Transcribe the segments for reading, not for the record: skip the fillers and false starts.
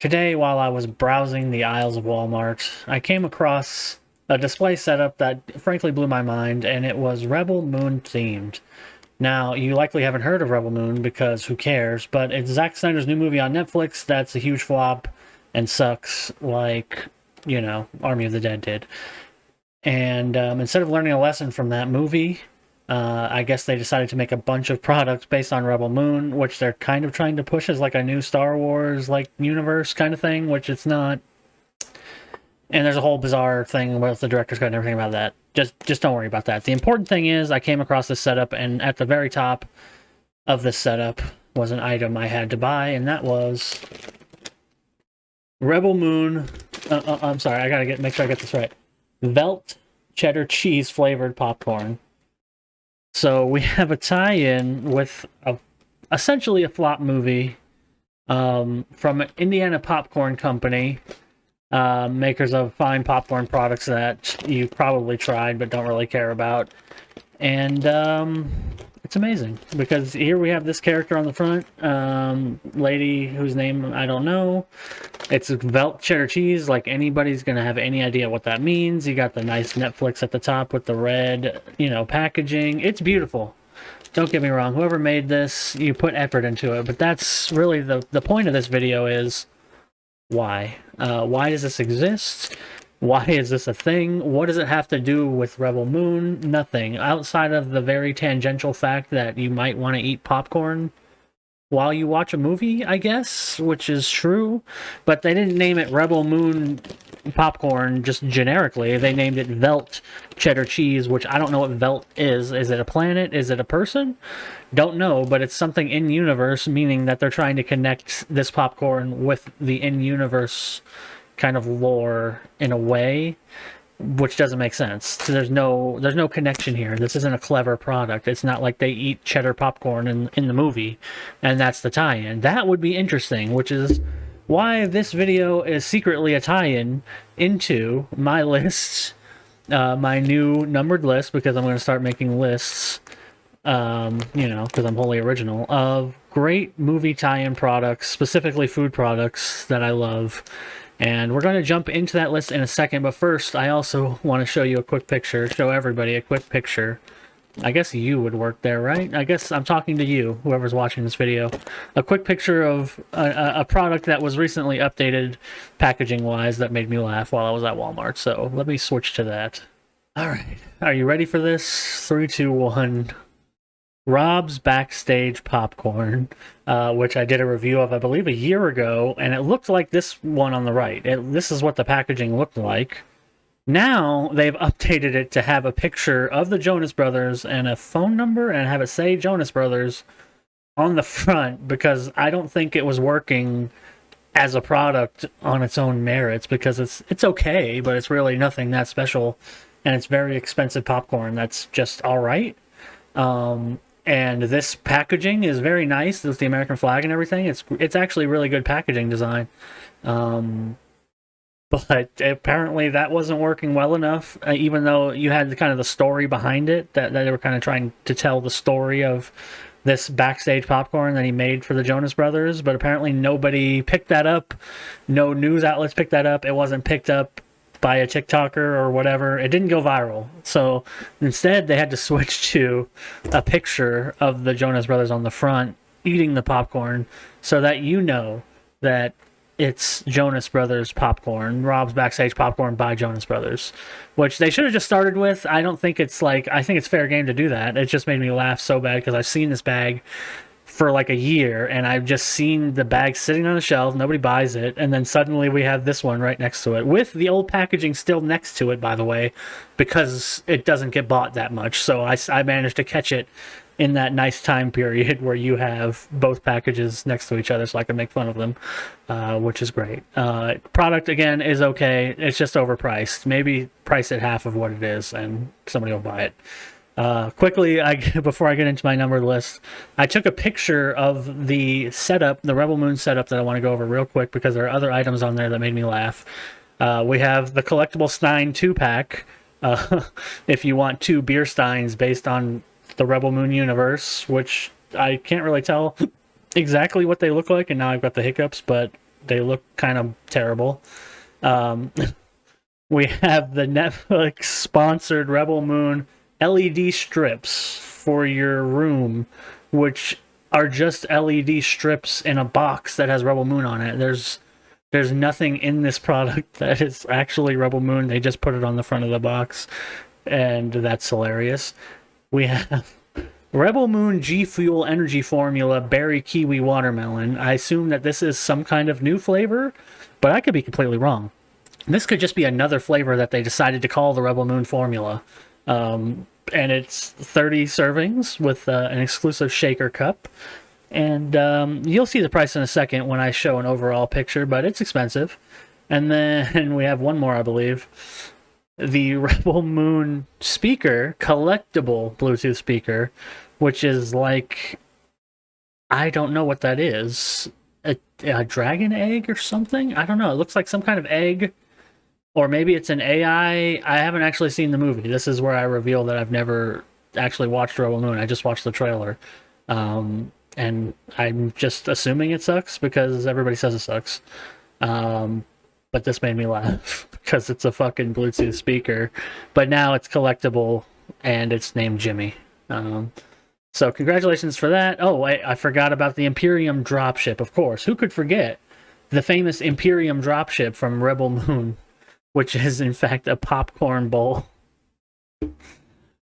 Today, while I was browsing the aisles of Walmart, I came across a display setup that frankly blew my mind, and it was Rebel Moon themed. Now, you likely haven't heard of Rebel Moon because who cares, but it's Zack Snyder's new movie on Netflix that's a huge flop and sucks like, Army of the Dead did. And instead of learning a lesson from that movie, I guess they decided to make a bunch of products based on Rebel Moon, which they're kind of trying to push as like a new Star Wars like universe kind of thing, which it's not. And there's a whole bizarre thing with the director's cut and everything about that. Just don't worry about that. The important thing is I came across this setup, and at the very top of this setup was an item I had to buy, and that was Rebel Moon. I'm sorry, I gotta make sure I get this right. Velt cheddar cheese flavored popcorn. So we have a tie-in with essentially a flop movie from Indiana Popcorn Company, makers of fine popcorn products that you've probably tried but don't really care about. And it's amazing because here we have this character on the front, lady whose name I don't know. It's Velt cheddar cheese, like anybody's gonna have any idea what that means. You got the nice Netflix at the top with the red, packaging. It's beautiful. Don't get me wrong, whoever made this, you put effort into it, but that's really the point of this video is why? Why does this exist? Why is this a thing? What does it have to do with Rebel Moon? Nothing. Outside of the very tangential fact that you might want to eat popcorn while you watch a movie, I guess, which is true. But they didn't name it Rebel Moon popcorn just generically. They named it Velt cheddar cheese, which I don't know what Velt is. Is it a planet? Is it a person? Don't know, but it's something in-universe, meaning that they're trying to connect this popcorn with the in-universe kind of lore in a way, which doesn't make sense. So there's no connection here. This isn't a clever product. It's not like they eat cheddar popcorn in the movie, and that's the tie-in. That would be interesting, which is why this video is secretly a tie-in into my list, my new numbered list, because I'm going to start making lists, because I'm wholly original, of great movie tie-in products, specifically food products that I love. And we're going to jump into that list in a second, but first, I also want to show you a quick picture, show everybody a quick picture. I guess you would work there, right? I guess I'm talking to you, whoever's watching this video. A quick picture of a product that was recently updated packaging-wise that made me laugh while I was at Walmart, so let me switch to that. All right, are you ready for this? 3, 2, 1. Rob's Backstage popcorn, which I did a review of, I believe, a year ago, and it looked like this one on the right. This is what the packaging looked like. Now they've updated it to have a picture of the Jonas Brothers and a phone number and have it say Jonas Brothers on the front because I don't think it was working as a product on its own merits because it's okay, but it's really nothing that special, and it's very expensive popcorn that's just all right. And this packaging is very nice with the American flag and everything. It's actually really good packaging design. But apparently that wasn't working well enough, even though you had the kind of the story behind it, that they were kind of trying to tell the story of this Backstage popcorn that he made for the Jonas Brothers. But apparently nobody picked that up. No news outlets picked that up. It wasn't picked up by a TikToker or whatever. It didn't go viral. So instead they had to switch to a picture of the Jonas Brothers on the front eating the popcorn so that you know that it's Jonas Brothers popcorn, Rob's Backstage popcorn by Jonas Brothers, which they should have just started with. I don't think it's I think it's fair game to do that. It just made me laugh so bad because I've seen this bag for like a year, and I've just seen the bag sitting on the shelf, nobody buys it, and then suddenly we have this one right next to it, with the old packaging still next to it, by the way, because it doesn't get bought that much, so I managed to catch it in that nice time period where you have both packages next to each other so I can make fun of them, which is great. Product, again, is okay, it's just overpriced. Maybe price it half of what it is, and somebody will buy it. Quickly, before I get into my numbered list, I took a picture of the setup, the Rebel Moon setup that I want to go over real quick because there are other items on there that made me laugh. We have the collectible Stein 2-pack, if you want 2 beer steins based on the Rebel Moon universe, which I can't really tell exactly what they look like, and now I've got the hiccups, but they look kind of terrible. Um, we have the Netflix sponsored Rebel Moon LED strips for your room, which are just LED strips in a box that has Rebel Moon on it. There's nothing in this product that is actually Rebel Moon. They just put it on the front of the box, and that's hilarious. We have Rebel Moon G Fuel Energy Formula Berry Kiwi Watermelon. I assume that this is some kind of new flavor, but I could be completely wrong. This could just be another flavor that they decided to call the Rebel Moon formula. And it's 30 servings with an exclusive shaker cup. And you'll see the price in a second when I show an overall picture, but it's expensive. And then we have one more, I believe. The Rebel Moon speaker, collectible Bluetooth speaker, which is like, I don't know what that is. A dragon egg or something? I don't know. It looks like some kind of egg. Or maybe it's an AI. I haven't actually seen the movie. This is where I reveal that I've never actually watched Rebel Moon. I just watched the trailer. And I'm just assuming it sucks because everybody says it sucks. But this made me laugh because it's a fucking Bluetooth speaker. But now it's collectible and it's named Jimmy. So congratulations for that. Oh, I forgot about the Imperium dropship, of course. Who could forget the famous Imperium dropship from Rebel Moon, which is in fact a popcorn bowl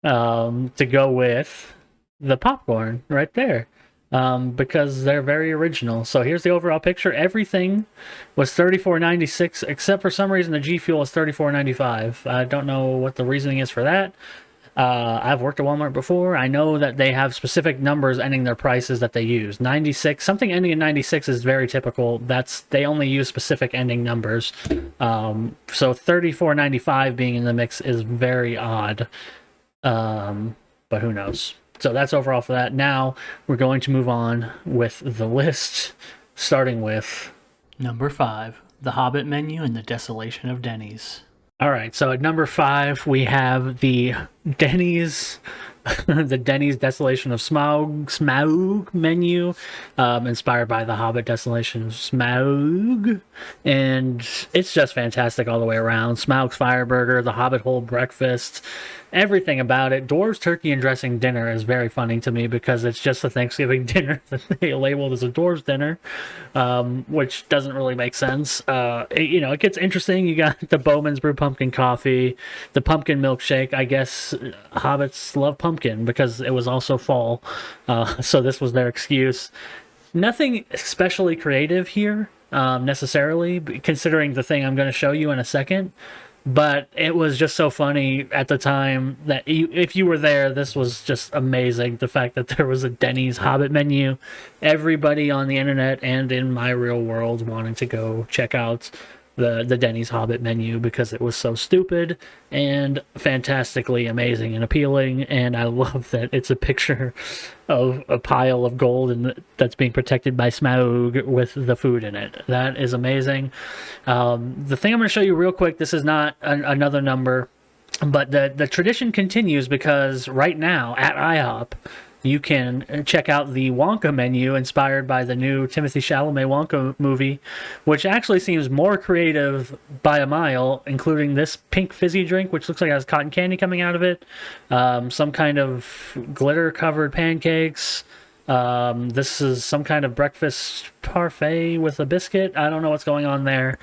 to go with the popcorn right there. Because they're very original. So here's the overall picture. Everything was $34.96, except for some reason the G Fuel is $34.95. I don't know what the reasoning is for that. I've worked at Walmart before. I know that they have specific numbers ending their prices that they use. 96, something ending in 96 is very typical. They only use specific ending numbers. So $34.95 being in the mix is very odd. But who knows? So that's overall for that. Now we're going to move on with the list, starting with number 5, The Hobbit Menu and the Desolation of Denny's. All right, so at number 5 we have the Denny's, the Denny's Desolation of Smaug menu, inspired by the Hobbit Desolation of Smaug, and it's just fantastic all the way around. Smaug's Fireburger, the Hobbit Hole Breakfast, everything about it. Dwarves Turkey and Dressing Dinner is very funny to me because it's just a Thanksgiving dinner that they labeled as a Dwarves dinner, which doesn't really make sense. It gets interesting. You got the Bowman's Brew Pumpkin Coffee, the Pumpkin Milkshake. I guess Hobbits love pumpkin because it was also fall, so this was their excuse. Nothing especially creative here, necessarily, considering the thing I'm going to show you in a second. But it was just so funny at the time that if you were there, this was just amazing. The fact that there was a Denny's Hobbit menu. Everybody on the internet and in my real world wanted to go check out the Denny's Hobbit menu because it was so stupid and fantastically amazing and appealing. And I love that it's a picture of a pile of gold and that's being protected by Smaug with the food in it. That is amazing. The thing I'm going to show you real quick, this is not another number, but the tradition continues because right now at IHOP, you can check out the Wonka menu inspired by the new Timothée Chalamet Wonka movie, which actually seems more creative by a mile, including this pink fizzy drink, which looks like it has cotton candy coming out of it, some kind of glitter-covered pancakes. This is some kind of breakfast parfait with a biscuit. I don't know what's going on there.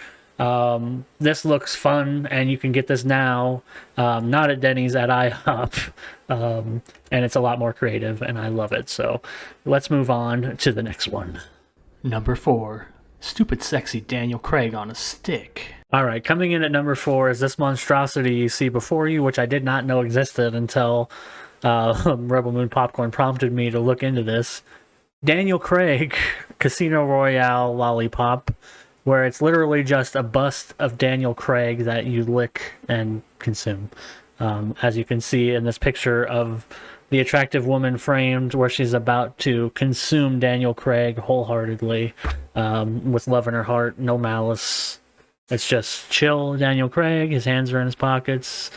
This looks fun, and you can get this now, not at Denny's, at IHOP, and it's a lot more creative, and I love it. So let's move on to the next one. Number 4, Stupid Sexy Daniel Craig on a Stick. All right, coming in at number 4 is this monstrosity you see before you, which I did not know existed until Rebel Moon Popcorn prompted me to look into this. Daniel Craig Casino Royale Lollipop, where it's literally just a bust of Daniel Craig that you lick and consume. As you can see in this picture of the attractive woman framed where she's about to consume Daniel Craig wholeheartedly, with love in her heart, no malice. It's just chill Daniel Craig, his hands are in his pockets,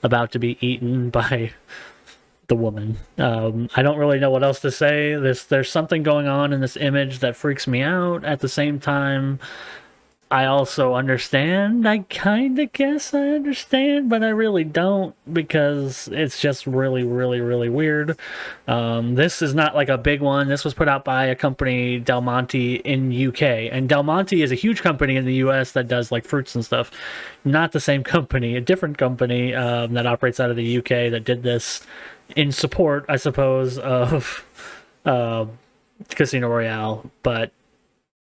about to be eaten by the woman. I don't really know what else to say. There's something going on in this image that freaks me out. At the same time, I also understand. I kind of guess I understand, but I really don't because it's just really, really, really weird. This is not like a big one. This was put out by a company, Del Monte, in UK, and Del Monte is a huge company in the US that does like fruits and stuff. Not the same company, a different company that operates out of the UK that did this in support, I suppose, of uh, Casino Royale, but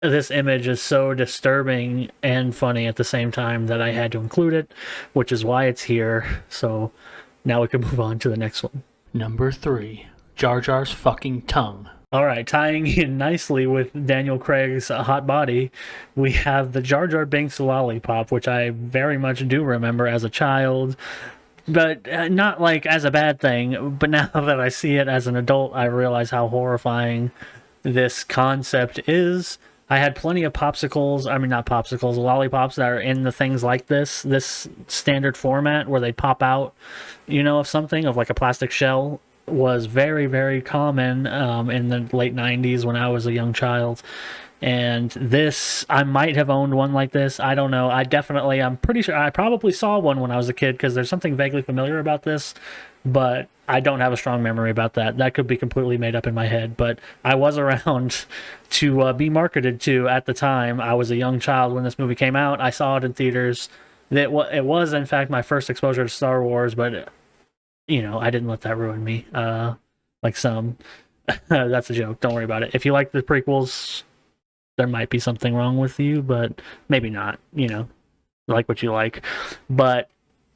this image is so disturbing and funny at the same time that I had to include it, which is why it's here. So now we can move on to the next one. Number 3. Jar Jar's fucking tongue. All right, tying in nicely with Daniel Craig's hot body, we have the Jar Jar Binks lollipop, which I very much do remember as a child, but not like as a bad thing. But now that I see it as an adult, I realize how horrifying this concept is. I had plenty of popsicles, I mean not popsicles, lollipops that are in the things like this standard format where they pop out, of something, of like a plastic shell, was very, very common in the late 90s when I was a young child. And this, I might have owned one like this. I don't know. I'm pretty sure I probably saw one when I was a kid because there's something vaguely familiar about this, but I don't have a strong memory about that. That could be completely made up in my head, but I was around to be marketed to at the time. I was a young child when this movie came out. I saw it in theaters. It was, in fact, my first exposure to Star Wars, but, I didn't let that ruin me, like some. That's a joke. Don't worry about it. If you like the prequels, there might be something wrong with you, but maybe not. Like what you like. But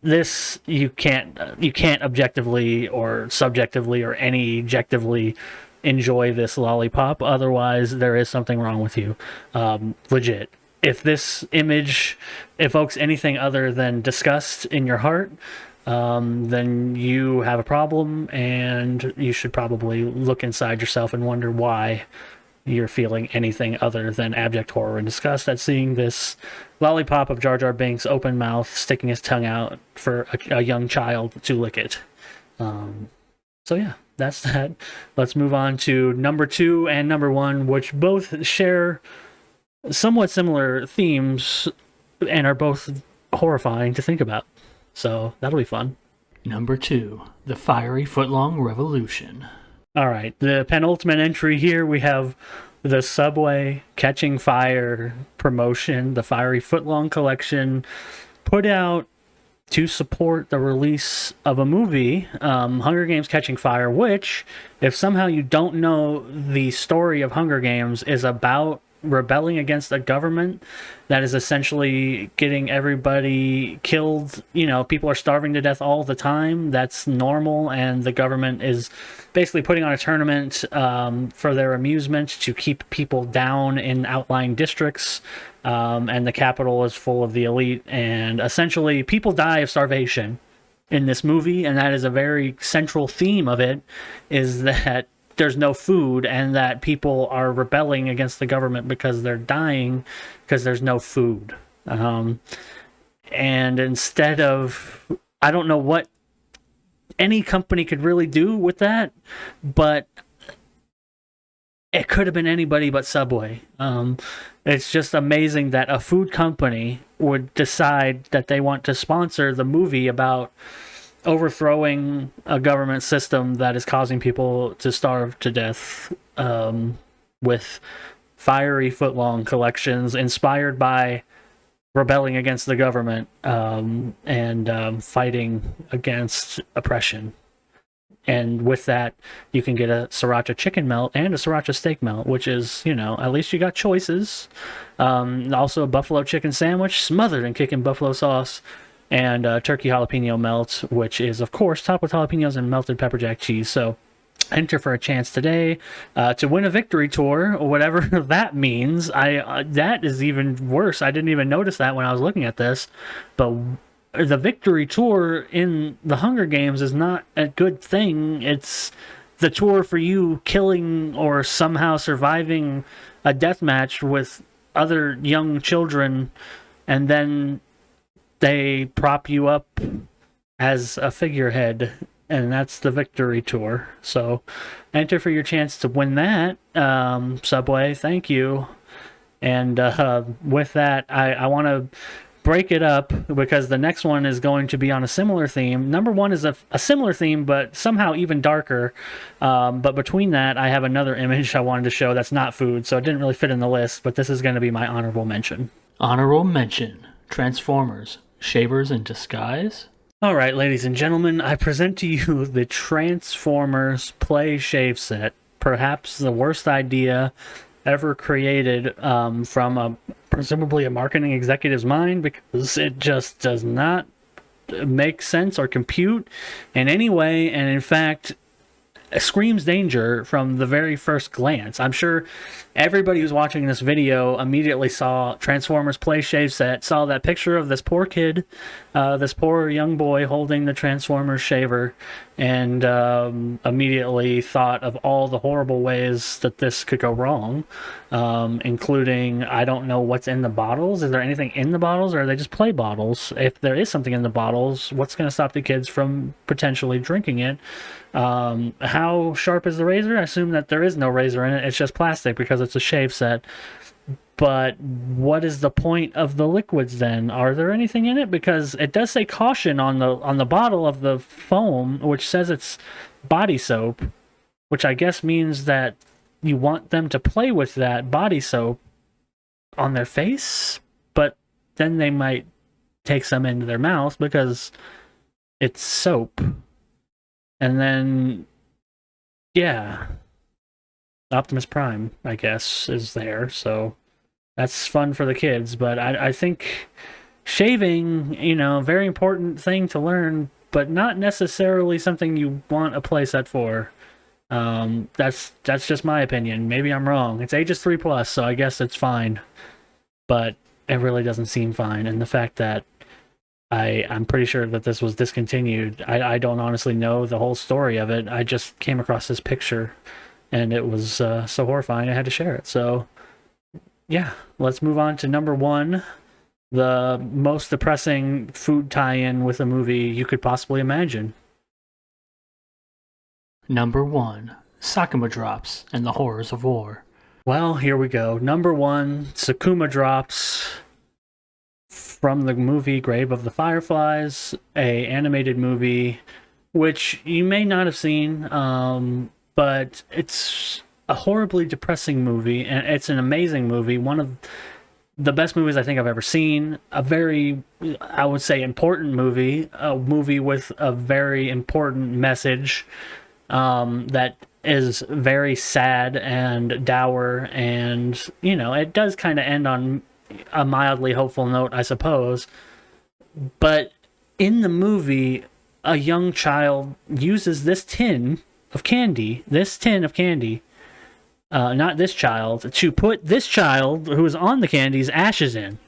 this, you can't objectively or subjectively or any ejectively enjoy this lollipop. Otherwise, there is something wrong with you. Legit. If this image evokes anything other than disgust in your heart, then you have a problem, and you should probably look inside yourself and wonder why you're feeling anything other than abject horror and disgust at seeing this lollipop of Jar Jar Binks open mouth sticking his tongue out for a young child to lick it. So yeah, that's that. Let's move on to number 2 and number 1, which both share somewhat similar themes and are both horrifying to think about. So that'll be fun. Number 2. The Fiery Footlong Revolution. All right, the penultimate entry here, we have the Subway Catching Fire promotion, the Fiery Footlong collection, put out to support the release of a movie, Hunger Games Catching Fire, which, if somehow you don't know the story of Hunger Games, is about rebelling against a government that is essentially getting everybody killed. People are starving to death all the time. That's normal, and the government is basically putting on a tournament for their amusement to keep people down in outlying districts, and the capital is full of the elite, and essentially people die of starvation in this movie, and that is a very central theme of it, is that there's no food and that people are rebelling against the government because they're dying because there's no food. And instead of, I don't know what any company could really do with that, but it could have been anybody but Subway. It's just amazing that a food company would decide that they want to sponsor the movie about overthrowing a government system that is causing people to starve to death, with fiery footlong collections inspired by rebelling against the government, and fighting against oppression. And with that, you can get a sriracha chicken melt and a sriracha steak melt, which is, at least you got choices. Also a buffalo chicken sandwich smothered in kicking buffalo sauce, and turkey jalapeno melt, which is, of course, topped with jalapenos and melted pepper jack cheese. So enter for a chance today to win a victory tour, or whatever that means. That is even worse. I didn't even notice that when I was looking at this. But the victory tour in the Hunger Games is not a good thing. It's the tour for you killing or somehow surviving a death match with other young children, and then they prop you up as a figurehead, and that's the victory tour. So enter for your chance to win that. Subway, thank you. And with that, I want to break it up because the next one is going to be on a similar theme. Number one is a similar theme, but somehow even darker. But between that, I have another image I wanted to show that's not food, so it didn't really fit in the list, but this is going to be my honorable mention. Honorable mention, Transformers, Shavers in Disguise. All right, ladies and gentlemen, I present to you the Transformers Play Shave Set. Perhaps the worst idea ever created from presumably a marketing executive's mind, because it just does not make sense or compute in any way, and in fact screams danger from the very first glance. I'm sure everybody who's watching this video immediately saw Transformers Play Shave Set, saw that picture of this poor kid, this poor young boy holding the Transformers shaver, and immediately thought of all the horrible ways that this could go wrong, including, I don't know what's in the bottles. Is there anything in the bottles, or are they just play bottles? If there is something in the bottles, what's going to stop the kids from potentially drinking it? How sharp is the razor? I assume that there is no razor in it. It's just plastic because it's a shave set. But what is the point of the liquids then? Are there anything in it? Because it does say caution on the bottle of the foam, which says it's body soap, which I guess means that you want them to play with that body soap on their face, but then they might take some into their mouth because it's soap. And then, yeah, Optimus Prime, I guess, is there, so that's fun for the kids. But I think shaving, very important thing to learn, but not necessarily something you want a playset for. That's just my opinion. Maybe I'm wrong. It's ages 3+, so I guess it's fine. But it really doesn't seem fine. And the fact that I'm pretty sure that this was discontinued. I don't honestly know the whole story of it. I just came across this picture, and it was so horrifying I had to share it. So, yeah, let's move on to number one, the most depressing food tie-in with a movie you could possibly imagine. Number 1, Sakuma Drops and the Horrors of War. Well, here we go. Number one, Sakuma Drops, from the movie Grave of the Fireflies, a animated movie which you may not have seen, but it's a horribly depressing movie, and it's an amazing movie. One of the best movies I think I've ever seen. A very, I would say, important movie. A movie with a very important message that is very sad and dour, and, it does kind of end on a mildly hopeful note, I suppose. But in the movie, a young child uses this tin of candy, not this child, to put this child who is on the candy's ashes in.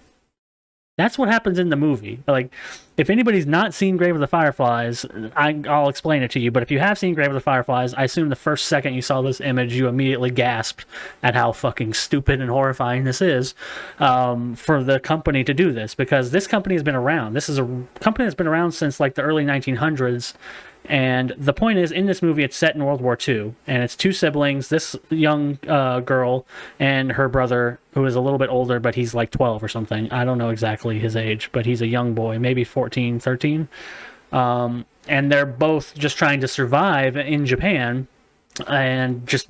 That's what happens in the movie. Like, if anybody's not seen Grave of the Fireflies, I'll explain it to you. But if you have seen Grave of the Fireflies, I assume the first second you saw this image, you immediately gasped at how fucking stupid and horrifying this is, for the company to do this. Because this company has been around. This is a company that's been around since, like, the early 1900s. And the point is, in this movie, it's set in World War II, and it's two siblings, this young girl and her brother, who is a little bit older, but he's like 12 or something. I don't know exactly his age, but he's a young boy, maybe 14, 13. And they're both just trying to survive in Japan, and just,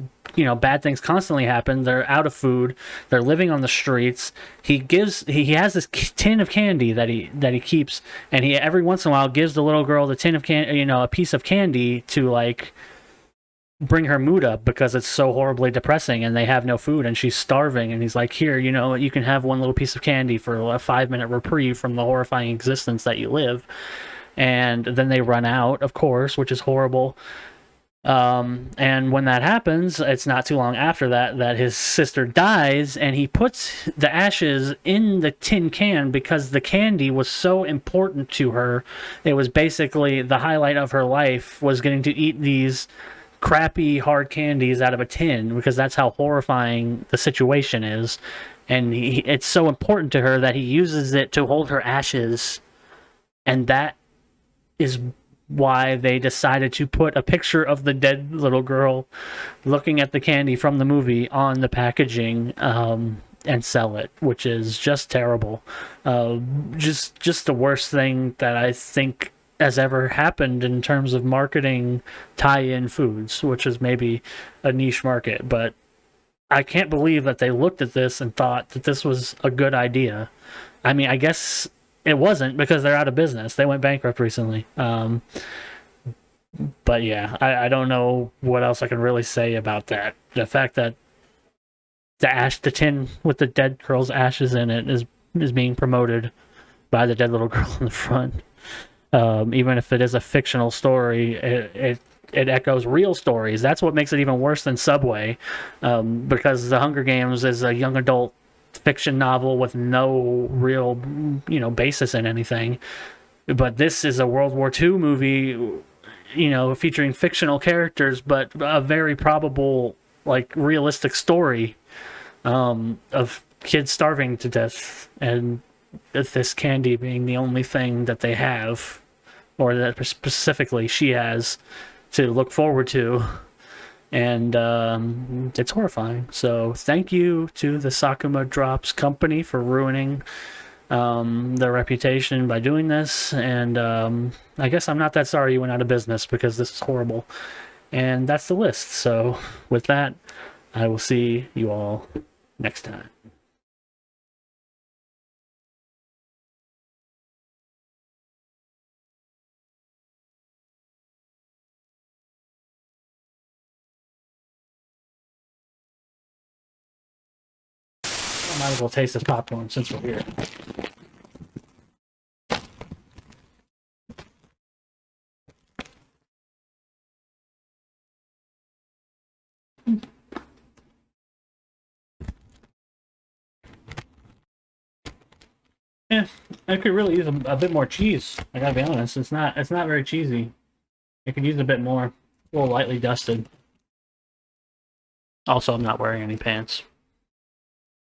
bad things constantly happen. They're out of food. They're living on the streets. He has this tin of candy that he keeps, and he every once in a while gives the little girl the tin of a piece of candy to, like, bring her mood up, because it's so horribly depressing and they have no food and she's starving, and he's like, here, you can have one little piece of candy for a 5-minute reprieve from the horrifying existence that you live. And then they run out, of course, which is horrible. And when that happens, it's not too long after that his sister dies, and he puts the ashes in the tin can because the candy was so important to her. It was basically the highlight of her life, was getting to eat these crappy hard candies out of a tin, because that's how horrifying the situation is. And it's so important to her that he uses it to hold her ashes, and that is why they decided to put a picture of the dead little girl looking at the candy from the movie on the packaging. and sell it, which is just terrible. Just the worst thing that I think has ever happened in terms of marketing tie-in foods, which is maybe a niche market, but I can't believe that they looked at this and thought that this was a good idea. I mean, I guess it wasn't because they're out of business. They went bankrupt recently. But yeah, I don't know what else I can really say about that. The fact that the tin with the dead girl's ashes in it is being promoted by the dead little girl in the front. Even if it is a fictional story, it echoes real stories. That's what makes it even worse than Subway, because The Hunger Games is a young adult fiction novel with no real, basis in anything. But this is a World War II movie, featuring fictional characters, but a very probable, realistic story of kids starving to death, and this candy being the only thing that they have, or that specifically she has, to look forward to. And it's horrifying. So thank you to the Sakuma Drops company for ruining their reputation by doing this. And I guess I'm not that sorry you went out of business, because this is horrible. And that's the list. So with that, I will see you all next time. I might as well taste this popcorn since we're here. Yeah, I could really use a bit more cheese. I gotta be honest. It's not very cheesy. I could use a bit more. A little lightly dusted. Also, I'm not wearing any pants.